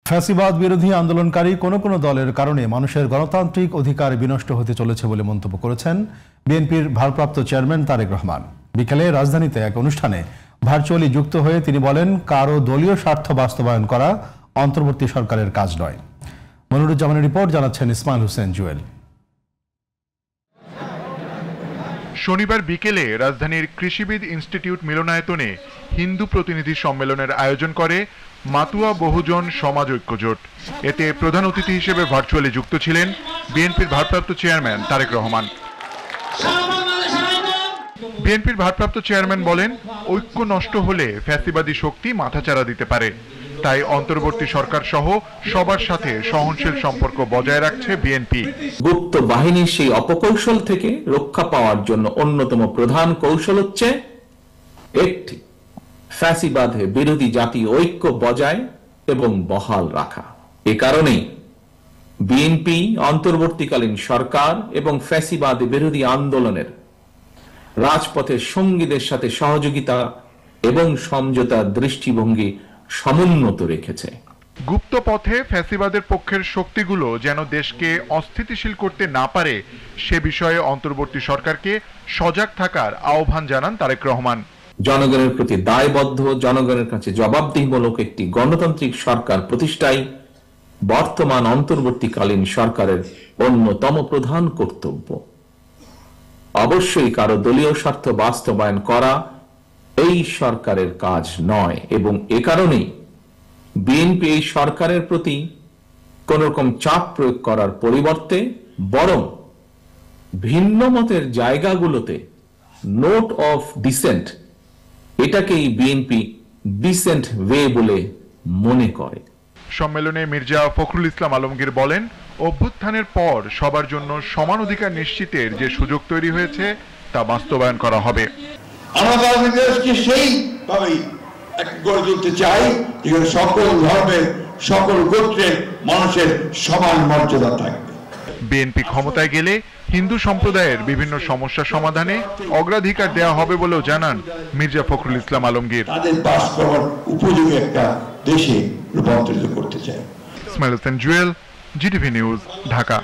ফ্যাসিবাদ বিরোধী আন্দোলনকারী কোনো দলের কারণে মানুষের গণতান্ত্রিক অধিকার বিনষ্ট হতে চলেছে বলে মন্তব্য করেছেন বিএনপির ভারপ্রাপ্ত চেয়ারম্যান তারেক রহমান। বিকেলে রাজধানীতে এক অনুষ্ঠানে ভার্চুয়ালি যুক্ত হয়ে তিনি বলেন, কারো দলীয় স্বার্থ বাস্তবায়ন করা অন্তর্বর্তী সরকারের কাজ নয়। মনিরুজ্জামানের রিপোর্ট, জানাচ্ছেন ইসমাইল হোসেন জুয়েল। শনিবার বিকেলে রাজধানীর কৃষিবিদ ইনস্টিটিউট মিলনায়তনে হিন্দু প্রতিনিধি সম্মেলনের আয়োজন করে মাতুয়া বহুজন সমাজ ঐক্য জোট। এতে প্রধান অতিথি হিসেবে ভার্চুয়ালি যুক্ত ছিলেন বিএনপির ভারপ্রাপ্ত চেয়ারম্যান তারেক রহমান। বিএনপির ভারপ্রাপ্ত চেয়ারম্যান বলেন, ঐক্য নষ্ট হলে ফ্যাসিবাদী শক্তি মাথাচাড়া দিতে পারে। তাই অন্তর্বর্তী সরকার সহ সবার সাথে সহনশীল সম্পর্ক বজায় রাখছে বিএনপি। গুপ্ত বাহিনীর সেই অপকৌশল থেকে রক্ষা পাওয়ার জন্য অন্যতম প্রধান কৌশল হচ্ছে একটি, ফ্যাসিবাদ বিরোধী জাতীয় ঐক্য বজায় এবং বহাল রাখা। এ কারণেই বিএনপি অন্তর্বর্তীকালীন সরকার এবং ফ্যাসিবাদ বিরোধী আন্দোলনের রাজপথের সঙ্গীদের সাথে সহযোগিতা এবং সমঝোতার দৃষ্টিভঙ্গি সমুন্নত রেখেছে। গুপ্ত পথে ফ্যাসিবাদের পক্ষের শক্তিগুলো যেন দেশকে অস্থিতিশীল করতে না পারে সে বিষয়ে অন্তর্বর্তী সরকারকে সজাগ থাকার আহ্বান জানান তারেক রহমান। জনগণের প্রতি দায়বদ্ধ, জনগণের কাছে জবাবদিহিমূলক একটি গণতান্ত্রিক সরকার প্রতিষ্ঠাই বর্তমান অন্তর্বর্তীকালীন সরকারের অন্যতম প্রধান কর্তব্য। অবশ্যই কারো দলীয় স্বার্থ বাস্তবায়ন করা এই সরকারের কাজ নয় এবং এ কারণেই বিএনপি এই সরকারের প্রতি কোন রকম চাপ প্রয়োগ করার পরিবর্তে বরং ভিন্ন মতের জায়গাগুলোতে নোট অফ ডিসেন্ট, এটাকেই বিএনপি ডিসেন্ট ওয়ে বলে মনে করে। সম্মেলনে মির্জা ফখরুল ইসলাম আলমগীর বলেন, অভ্যুত্থানের পর সবার জন্য সমান অধিকার নিশ্চিতের যে সুযোগ তৈরি হয়েছে তা বাস্তবায়ন করা হবে। আমরা দেশকে সেইভাবেই গড়ে তুলতে চাই যেখানে সকল ধর্মের, সকল গোত্রের মানুষের সমান মর্যাদা থাকবে। বিএনপি ক্ষমতায় গেলে হিন্দু সম্প্রদায়ের বিভিন্ন সমস্যা সমাধানে অগ্রাধিকার দেওয়া হবে বলেও জানান মির্জা ফখরুল ইসলাম আলমগীর। তাদের বাস করার উপযোগী একটা দেশে রূপান্তরিত করতে চাই। Ismail Hossain Jewel, GTV news, Dhaka.